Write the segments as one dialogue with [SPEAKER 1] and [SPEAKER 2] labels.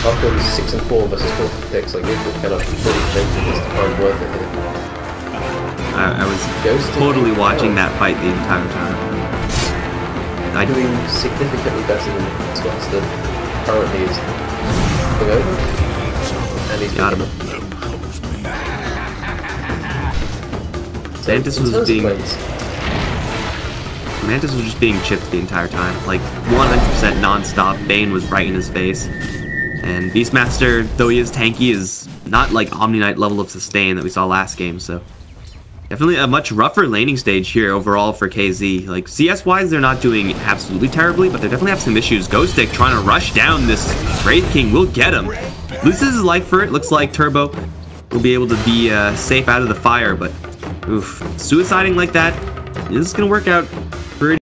[SPEAKER 1] after it was 6 and 4 versus 4 picks, like Yoko kind of really presented this to find worth it here.
[SPEAKER 2] I was totally watching that fight the entire time.
[SPEAKER 1] I'm doing significantly better than Scott's that currently is going over. And he's got him.
[SPEAKER 2] Mantis was just being chipped the entire time, like 100% non-stop. Bane was right in his face. And Beastmaster, though he is tanky, is not like Omni Knight level of sustain that we saw last game, so definitely a much rougher laning stage here overall for KZ. Like, CS-wise, they're not doing absolutely terribly, but they definitely have some issues. Ghostic trying to rush down this Wraith King will get him. Loses his life for it. Looks like Turbo will be able to be safe out of the fire, but oof, suiciding like that is going to work out pretty.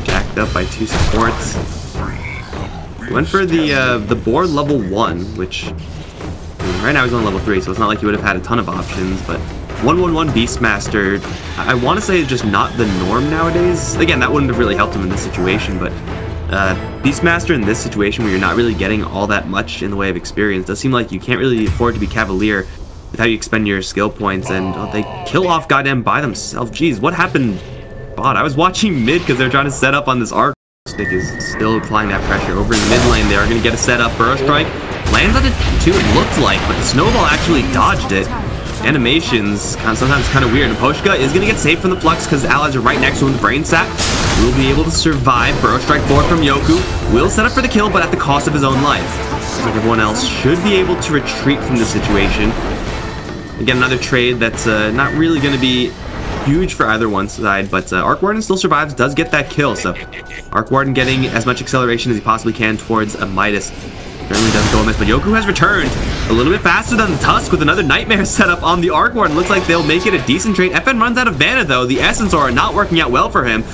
[SPEAKER 2] Jacked up by 2 supports. Went for the board level 1, which right now he's on level 3, so it's not like he would have had a ton of options, but 1-1-1 Beastmaster, I want to say is just not the norm nowadays. Again, that wouldn't have really helped him in this situation, but Beastmaster in this situation where you're not really getting all that much in the way of experience does seem like you can't really afford to be cavalier with how you expend your skill points, and they kill off goddamn by themselves. Jeez, what happened? Bot, I was watching mid because they're trying to set up on this arc. Stick is still applying that pressure over in the mid lane. They are going to get a set up. Burrow Strike lands on it too, it looked like, but the snowball actually dodged it. Animations sometimes kind of weird. And Poshka is going to get saved from the flux because the allies are right next to him. The brain sap will be able to survive. Burrow Strike forward from Yoku will set up for the kill, but at the cost of his own life. Looks like everyone else should be able to retreat from this situation. Again, another trade that's not really going to be huge for either one side, but Arc Warden still survives, does get that kill, so Arc Warden getting as much acceleration as he possibly can towards a Midas. Certainly doesn't go amiss, but Yoku has returned a little bit faster than the Tusk with another Nightmare setup on the Arc Warden. Looks like they'll make it a decent trade. FN runs out of mana though. The Essence Aura not working out well for him.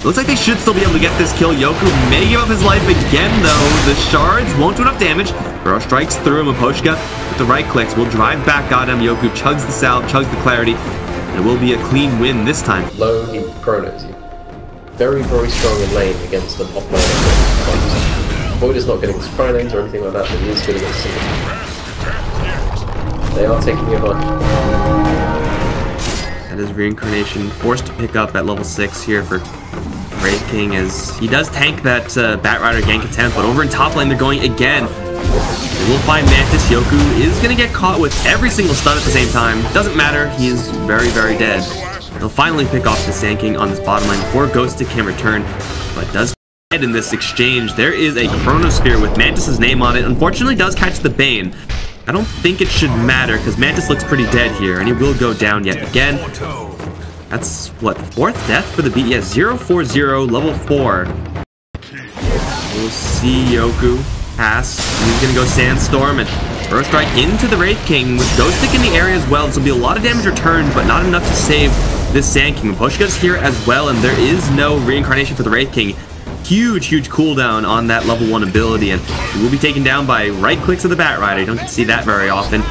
[SPEAKER 2] Looks like they should still be able to get this kill. Yoku may give up his life again though. The shards won't do enough damage. Burrow strikes through him. Poshka with the right clicks will drive back Goddamn Yoku, chugs the salve, chugs the clarity, and it will be a clean win this time.
[SPEAKER 1] Low, he chronos you. Very, very strong in lane against the off lane. Void is not getting chronos or anything like that, but he is good against single. They are taking the advantage.
[SPEAKER 2] That is Reincarnation forced to pick up at level 6 here for Wraith King, as he does tank that Batrider gank attempt, but over in top lane they're going again. We'll find Mantis. Yoku is going to get caught with every single stun at the same time. Doesn't matter, he is very, very dead. They'll finally pick off the Sand King on this bottom lane before Ghostic can return, but does dead in this exchange. There is a Chronosphere with Mantis's name on it. Unfortunately does catch the Bane. I don't think it should matter because Mantis looks pretty dead here, and he will go down yet again. That's, what, the 4th death for the beat? Yeah, 0-4-0, level 4. We'll see Yoku pass. He's going to go Sandstorm and Burrow Strike into the Wraith King with Ghostic in the area as well. This will be a lot of damage returned, but not enough to save this Sand King. Poshka's here as well, and there is no Reincarnation for the Wraith King. Huge cooldown on that level 1 ability, and he will be taken down by right clicks of the Batrider. You don't get to see that very often.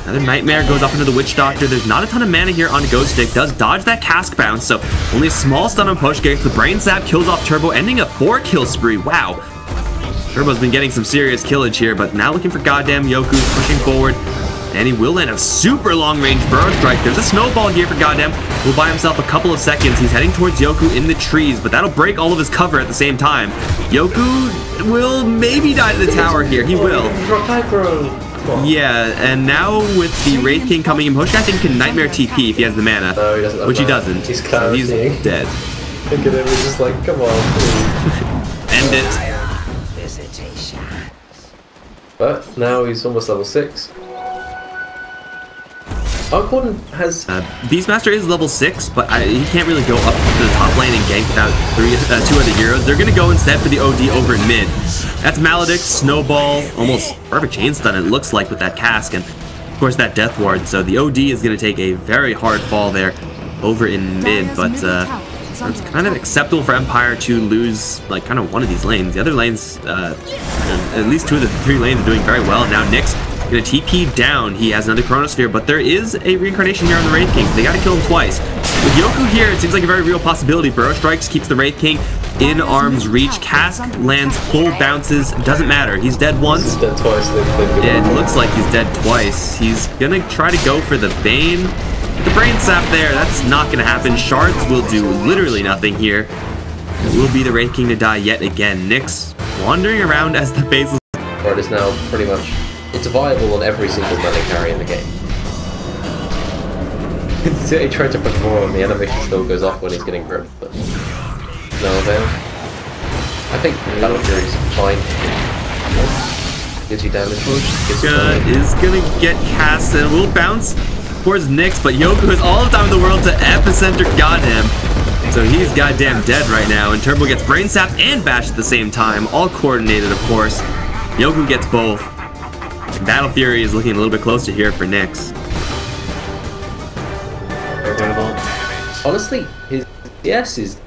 [SPEAKER 2] Another Nightmare goes up into the Witch Doctor. There's not a ton of mana here on Ghostic. Does dodge that cask bounce, so only a small stun on Poshka. The Brain Sap kills off Turbo, ending a 4-kill spree. Wow. Turbo's been getting some serious killage here, but now looking for Goddamn Yoku, pushing forward. And he will land a super long-range Burrow Strike. There's a snowball here for Goddamn. Will buy himself a couple of seconds. He's heading towards Yoku in the trees, but that'll break all of his cover at the same time. Yoku will maybe die to the tower here. He will. Yeah, and now with the Wraith King coming in, Poshka I think can Nightmare TP if he has the mana.
[SPEAKER 1] No, he doesn't.
[SPEAKER 2] Which he doesn't.
[SPEAKER 1] He's
[SPEAKER 2] so he's dead.
[SPEAKER 1] Look at him, he's just like, come on.
[SPEAKER 2] End it.
[SPEAKER 1] But now he's almost level 6. Arc Warden has...
[SPEAKER 2] Beastmaster is level 6, but he can't really go up to the top lane and gank without 2 other heroes. They're going to go instead for the OD over in mid. That's Maledict, Snowball, almost perfect chain stun it looks like with that cask, and of course that Death Ward. So the OD is going to take a very hard fall there over in mid, but it's kind of acceptable for Empire to lose like kind of one of these lanes. The other lanes, at least 2 of the 3 lanes are doing very well. Now Nyx gonna TP down. He has another Chronosphere, but there is a Reincarnation here on the Wraith King. They gotta kill him twice. With Yoku here, it seems like a very real possibility. Burrow Strikes keeps the Wraith King in arm's reach. Cask lands full bounces. Doesn't matter. He's dead once.
[SPEAKER 1] He's dead twice.
[SPEAKER 2] Yeah, it looks like he's dead twice. He's gonna try to go for the Bane. The Brain Sap there, that's not gonna happen. Shards will do literally nothing here. It will be the Wraith King to die yet again. Nyx wandering around as the baseless
[SPEAKER 1] card is now pretty much, it's viable on every single melee carry in the game. He tried to push more on the animation still goes off when he's getting gripped, but no avail. I think Battle Fury's fine. Gives you damage.
[SPEAKER 2] Is gonna get cast and will bounce towards Nyx, but Yoku has all the time in the world to Epicenter goddamn. So he's goddamn dead right now, and Turbo gets Brain Sap and Bash at the same time, all coordinated of course. Yoku gets both. And Battle Fury is looking a little bit closer here for Nyx.
[SPEAKER 1] Honestly, his CS is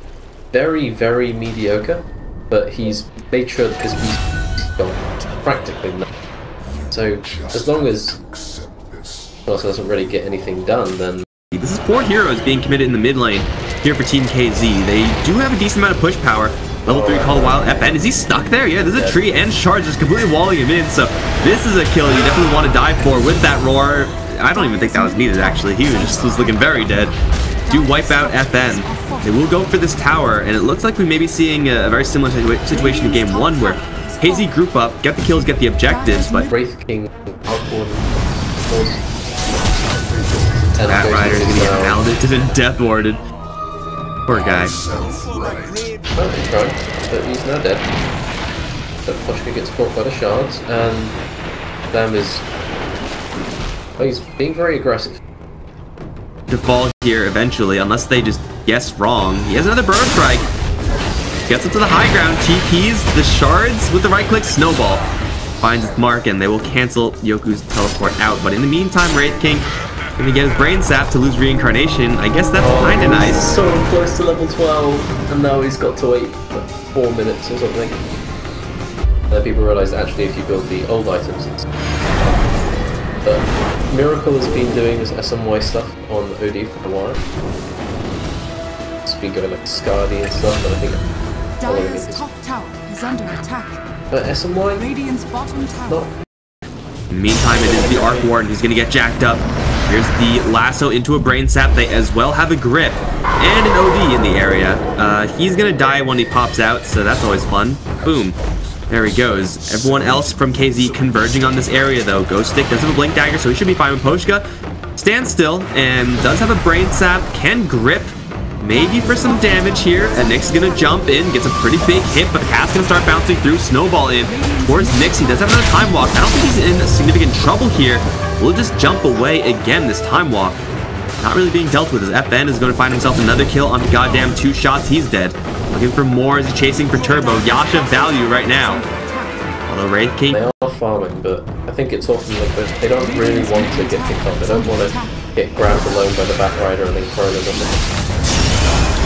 [SPEAKER 1] very, very mediocre, but he's made sure that his piece got practically nothing. So as long as also doesn't really get anything done, then
[SPEAKER 2] this is 4 heroes being committed in the mid lane here for Team KZ. They do have a decent amount of push power. Level 3 Call Wild FN. Is he stuck there? Yeah, there's a tree and Shards just completely walling him in. So this is a kill you definitely want to die for with that roar. I don't even think that was needed actually. He just was looking very dead. Do wipe out FN. They will go for this tower, and it looks like we may be seeing a very similar situation in game 1 where KZ group up, get the kills, get the objectives, but
[SPEAKER 1] Wraith King
[SPEAKER 2] Bat Rider is going to get maledicted and death warded. Poor guy.
[SPEAKER 1] Well, he tried, but he's now dead. But Poshka gets caught by the shards, and Bam is... Oh, he's being very aggressive.
[SPEAKER 2] To fall here eventually, unless they just guess wrong. He has another Burrow Strike. Gets up to the high ground, TPs the shards with the right click, Snowball. Finds its mark, and they will cancel Yoku's teleport out. But in the meantime, Wraith King gonna get his Brain Sap to lose reincarnation. I guess that's kinda nice.
[SPEAKER 1] So close to level 12, and now he's got to wait 4 minutes or something. And then people realize that actually if you build the old items, it's... But Miracle has been doing this SMY stuff on OD for a while. It's been going like Scardy and stuff, and I think
[SPEAKER 3] Dire's top tower is under attack.
[SPEAKER 1] But SMY,
[SPEAKER 3] Radiant's bottom tower.
[SPEAKER 2] In the meantime, it is the Arc Warden who's gonna get jacked up. Here's the lasso into a Brain Sap. They as well have a grip and an OD in the area. He's gonna die when he pops out, so that's always fun. Boom. There he goes. Everyone else from KZ converging on this area, though. Ghost Stick does have a Blink Dagger, so he should be fine with Poshka. Stands still and does have a Brain Sap. Can grip, maybe for some damage here. And Nyx is going to jump in, gets a pretty big hit, but the cat's going to start bouncing through. Snowball in towards Nyx. He does have another Time Walk. I don't think he's in significant trouble here. We'll just jump away again this Time Walk. Not really being dealt with as FN is going to find himself another kill on goddamn 2 shots. He's dead. Looking for more as he's chasing for Turbo. Yasha value right now. Although Wraith King...
[SPEAKER 1] They are farming, but I think it's often like they don't really want to get picked up. They don't want to get grabbed alone by the Bat Rider and then thrown in the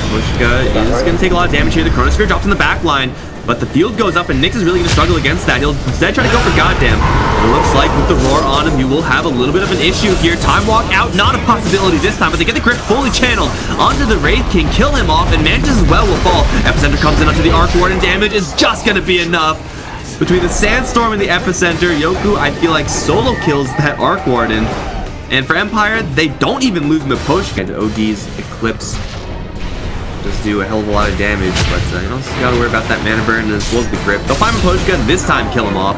[SPEAKER 2] Poshka is going to take a lot of damage here. The Chronosphere drops in the back line, but the field goes up and Nyx is really going to struggle against that. He'll instead try to go for goddamn. It looks like with the roar on him, you will have a little bit of an issue here. Time Walk out, not a possibility this time, but they get the grip fully channeled onto the Wraith King, kill him off, and Mantis as well will fall. Epicenter comes in onto the Arc Warden, damage is just going to be enough. Between the Sandstorm and the Epicenter, Yoku, I feel like solo kills that Arc Warden. And for Empire, they don't even lose him to Poshka. And OD's Eclipse just do a hell of a lot of damage, but you don't gotta worry about that mana burn as well as the grip. They'll find Poshka and this time kill him off.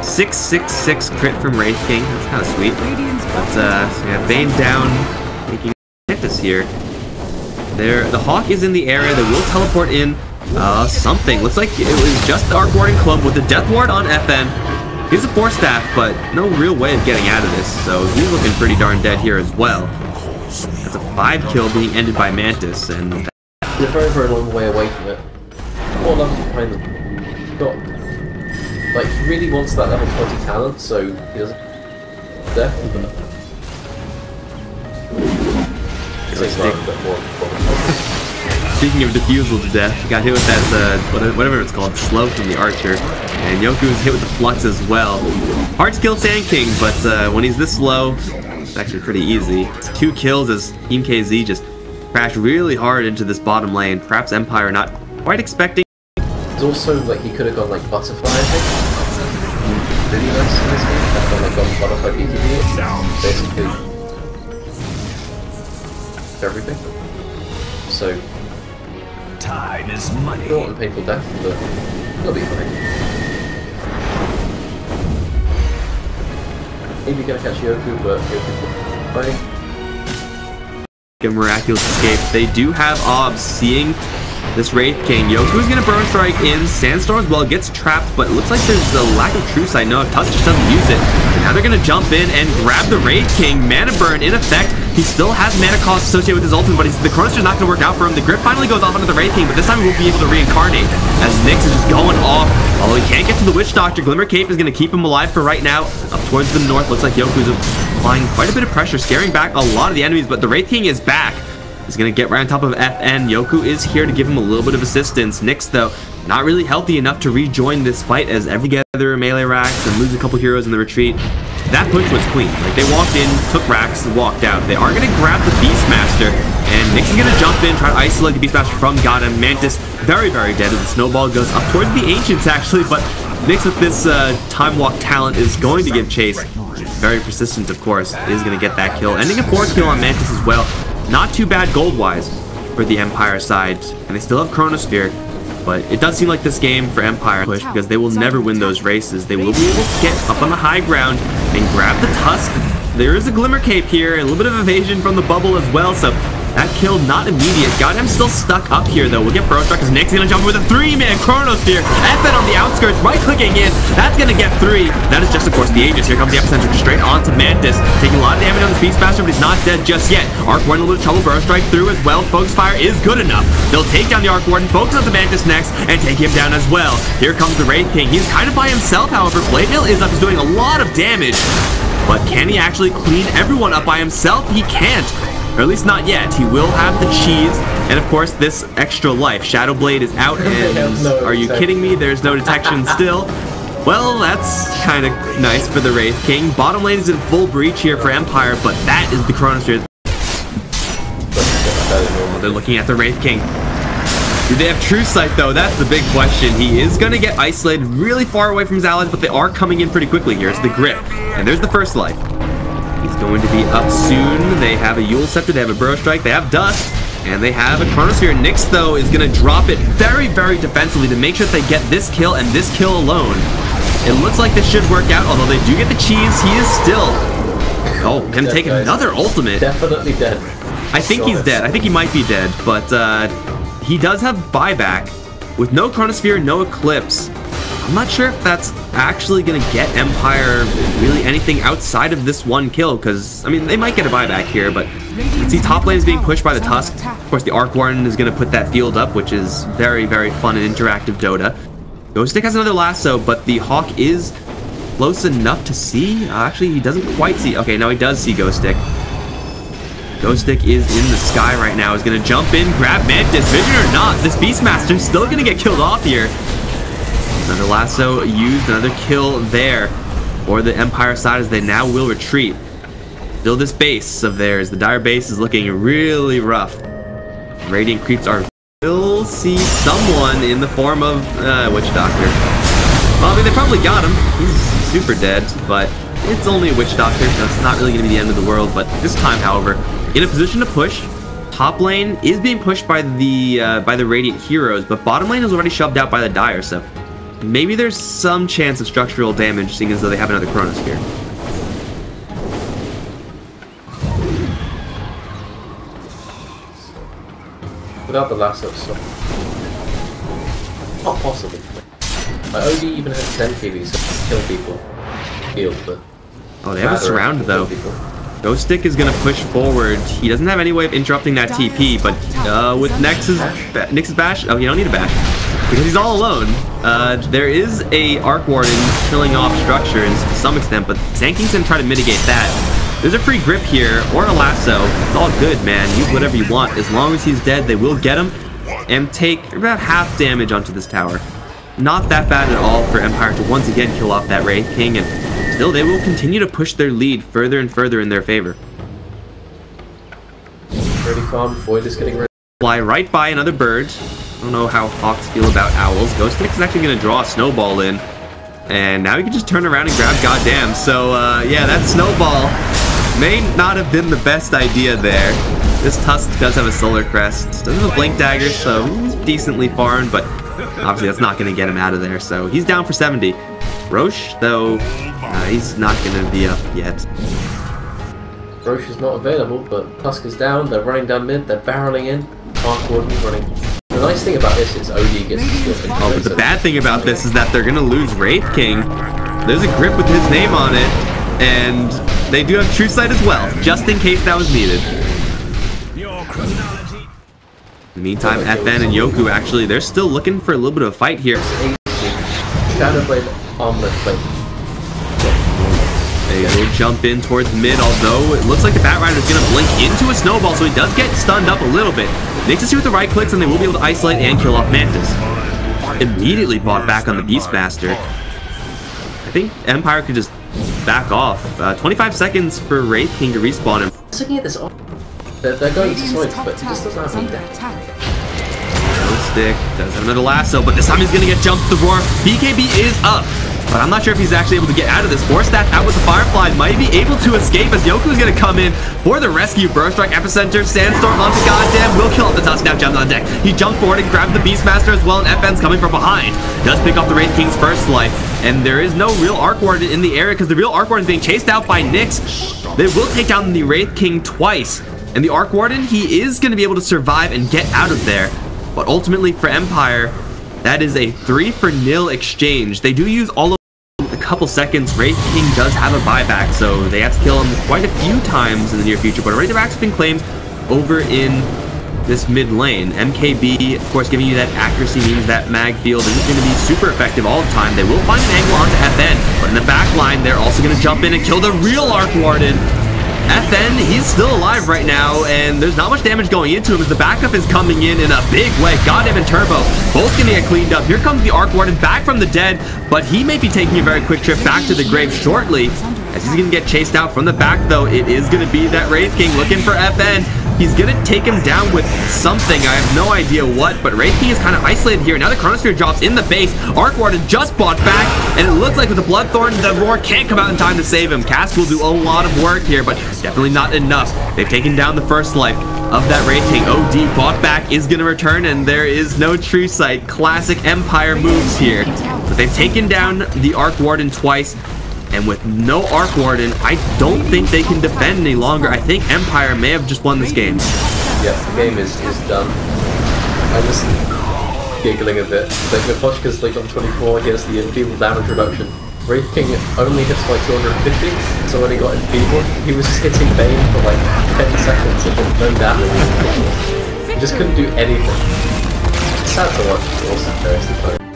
[SPEAKER 2] 666 crit from Wraith King. That's kind of sweet. But yeah, Bane down, making Mantis here. The Hawk is in the area. They will teleport in something. Looks like it was just the Arc Warding Club with the Death Ward on FN. He's a 4-staff, but no real way of getting out of this, so he's looking pretty darn dead here as well. That's a 5 kill being ended by Mantis, and
[SPEAKER 1] they're very, very long way away from it. What levels behind them? Got, like, he really wants that level 20 talent, so he doesn't. Definitely.
[SPEAKER 2] Speaking of defusal to death, got hit with that, whatever it's called, slow from the Archer. And Yoku is hit with the Flux as well. Hard to kill Sand King, but when he's this slow, it's actually pretty easy. It's 2 kills as Team KZ just crash really hard into this bottom lane. Perhaps Empire not quite expecting.
[SPEAKER 1] It's also like he could have gone like butterfly, I think. Really nice in this game. I've gone like butterfly BTB. Basically everything. So
[SPEAKER 4] time is money.
[SPEAKER 1] Short and painful death, but it'll be fine. Maybe gonna catch Yoku, but Yoku fighting.
[SPEAKER 2] A miraculous escape. They do have Obs seeing this Wraith King. Yoku's gonna burn strike in. Sandstorm as well gets trapped, but it looks like there's a lack of truce. I know Tusk just doesn't use it. And now they're gonna jump in and grab the Wraith King. Mana burn in effect. He still has mana cost associated with his ultimate, but the Chronos is not gonna work out for him. The grip finally goes off onto the Wraith King, but this time he won't be able to reincarnate as Nyx is just going off. Although he can't get to the Witch Doctor, Glimmer Cape is gonna keep him alive for right now. Up towards the north, looks like Yoku's applying quite a bit of pressure, scaring back a lot of the enemies, but the Wraith King is back. He's gonna get right on top of FN. Yoku is here to give him a little bit of assistance. Nyx, though, not really healthy enough to rejoin this fight as every gather melee racks and lose a couple heroes in the retreat. That push was clean. Like, they walked in, took racks, and walked out. They are gonna grab the Beastmaster, and Nyx is gonna jump in, try to isolate the Beastmaster from God, and Mantis very, very dead as the snowball goes up towards the Ancients, actually, but Nyx with this time walk talent is going to give chase. Very persistent, of course, is gonna get that kill. Ending a 4 kill on Mantis as well. Not too bad gold-wise for the Empire side, and they still have Chronosphere, but it does seem like this game for Empire push because they will never win those races. They will be able to get up on the high ground and grab the Tusk. There is a Glimmer Cape here, and a little bit of evasion from the bubble as well, so that kill not immediate. Got him still stuck up here, though. We'll get Burrow Struck because Nyx gonna jump with a 3-man Chronosphere. FN on the outskirts, right-clicking in. That's gonna get 3. That is just, of course, the Aegis. Here comes the Epicenter straight onto Mantis. Taking a lot of damage on the Beastmaster, but he's not dead just yet. Arc Warden a little bit of trouble. Burrow Strike through as well. Focus Fire is good enough. They'll take down the Arc Warden, focus on the Mantis next, and take him down as well. Here comes the Wraith King. He's kind of by himself, however. Blade Mail is up. He's doing a lot of damage. But can he actually clean everyone up by himself? He can't. Or at least not yet. He will have the cheese, and of course this extra life. Shadow Blade is out, and are you kidding me? There's no detection still. Well, that's kind of nice for the Wraith King. Bottom lane is in full breach here for Empire, but that is the Chronosphere. They're looking at the Wraith King. Do they have True Sight, though? That's the big question. He is going to get isolated really far away from his allies, but they are coming in pretty quickly here. It's the Grip, and there's the first life. He's going to be up soon. They have a Yule Scepter, they have a Burrow Strike, they have Dust, and they have a Chronosphere. Nyx, though, is going to drop it very, very defensively to make sure that they get this kill and this kill alone. It looks like this should work out, although they do get the cheese. He is still... Oh, can take another ultimate.
[SPEAKER 1] Definitely dead.
[SPEAKER 2] I think he's dead. I think he might be dead, but he does have buyback. With no Chronosphere, no Eclipse, I'm not sure if that's actually going to get Empire really anything outside of this one kill, because, I mean, they might get a buyback here, but see, top lane is being pushed by the Tusk. Of course, the Arc Warden is going to put that field up, which is very, very fun and interactive Dota. Ghost Stick has another lasso, but the Hawk is close enough to see. Actually, he doesn't quite see. Okay, now he does see Ghost Stick. Ghost Stick is in the sky right now. He's going to jump in, grab Mantis. Vision or not, this Beastmaster is still going to get killed off here. Another lasso used, another kill there for the Empire side as they now will retreat. Still this base of theirs. The Dire base is looking really rough. Radiant creeps are... We'll see someone in the form of Witch Doctor. Well, I mean, they probably got him. He's super dead, but it's only a Witch Doctor, so it's not really going to be the end of the world. But this time, however, in a position to push. Top lane is being pushed by the Radiant heroes, but bottom lane is already shoved out by the Dire, so maybe there's some chance of structural damage, seeing as though they have another Chronosphere.
[SPEAKER 1] Without the lasso, so not possible. I only even have 10 KVs to kill people. Heal, but
[SPEAKER 2] oh, they have a surround though. Ghost Stick is gonna push forward. He doesn't have any way of interrupting that TP, but with Nyx's bash, oh, you don't need a bash because he's all alone. There is a Arc Warden killing off structures to some extent, but Sanking's gonna try to mitigate that. There's a free grip here, or a lasso. It's all good, man. Use whatever you want. As long as he's dead, they will get him and take about half damage onto this tower. Not that bad at all for Empire to once again kill off that Wraith King, and still they will continue to push their lead further and further in their favor.
[SPEAKER 1] Wraith Pretty farm. Void is getting ready.
[SPEAKER 2] Fly right by another bird. I don't know how Hawks feel about owls. Ghost Stick is actually going to draw a snowball in. And now he can just turn around and grab goddamn. So, yeah, that snowball may not have been the best idea there. This Tusk does have a Solar Crest. Doesn't have a Blink Dagger, so he's decently farmed, but obviously that's not going to get him out of there. So he's down for 70. Roche, though, he's not going to be up yet.
[SPEAKER 1] Roche is not available, but Tusk is down. They're running down mid. They're barreling in. Arc Warden running. The nice thing about this is OD gets to steal.
[SPEAKER 2] Oh, but the bad thing about this is that they're going to lose Wraith King. There's a grip with his name on it, and they do have True Sight as well, just in case that was needed. In the meantime, FN and Yoku, actually, they're still looking for a little bit of a fight here.
[SPEAKER 1] Shadowblade, Armlet Blade.
[SPEAKER 2] They will jump in towards mid, although it looks like the Bat Rider is going to blink into a snowball, so he does get stunned up a little bit. Makes it see with the right clicks, and they will be able to isolate and kill off Mantis. Immediately bought back on the Beastmaster. I think Empire could just back off. 25 seconds for Wraith King to respawn him.
[SPEAKER 1] Looking at this, they're going to swipe, but he just doesn't have any damage.
[SPEAKER 2] Stick does have another lasso, but this time he's gonna get jumped to the roar. BKB is up, but I'm not sure if he's actually able to get out of this. Force that out with the Firefly, might be able to escape as Yoku is gonna come in for the rescue. Burst Strike, Epicenter, Sandstorm onto goddamn, will kill off the Tusk. Now jumps on deck. He jumps forward and grabs the Beastmaster as well, and FN's coming from behind. Does pick off the Wraith King's first life, and there is no real Arc Warden in the area because the real Arc Warden is being chased out by Nyx. They will take down the Wraith King twice, and the Arc Warden, he is gonna be able to survive and get out of there. But ultimately for Empire, that is a 3-for-0 exchange. They do use all of a couple seconds. Wraith King does have a buyback, so they have to kill him quite a few times in the near future. But already the racks have been claimed over in this mid lane. MKB, of course, giving you that accuracy means that mag field isn't going to be super effective all the time. They will find an angle onto FN, but in the back line, they're also going to jump in and kill the real Arc Warden. FN, he's still alive right now, and there's not much damage going into him as the backup is coming in a big way. Goddamn and Turbo, both gonna get cleaned up. Here comes the Arc Warden back from the dead, but he may be taking a very quick trip back to the grave shortly, as he's gonna get chased out from the back, though. It is gonna be that Wraith King looking for FN. He's gonna take him down with something. I have no idea what, but Wraith King is kind of isolated here. Now the Chronosphere drops in the base. Arc Warden just bought back, and it looks like with the Bloodthorn, the Roar can't come out in time to save him. Cask will do a lot of work here, but definitely not enough. They've taken down the first life of that Wraith King. OD bought back is gonna return, and there is no True Sight. Classic Empire moves here. But they've taken down the Arc Warden twice. And with no Arc Warden, I don't think they can defend any longer. I think Empire may have just won this game.
[SPEAKER 1] Yeah, the game is done. I'm just giggling a bit. Like, Miposhka's like on 24, he has the enfeebled damage reduction. Wraith King only hits by 250, so when he got enfeebled, he was just hitting Bane for like 10 seconds and did no damage. He just couldn't do anything. It's sad to watch, but also interesting.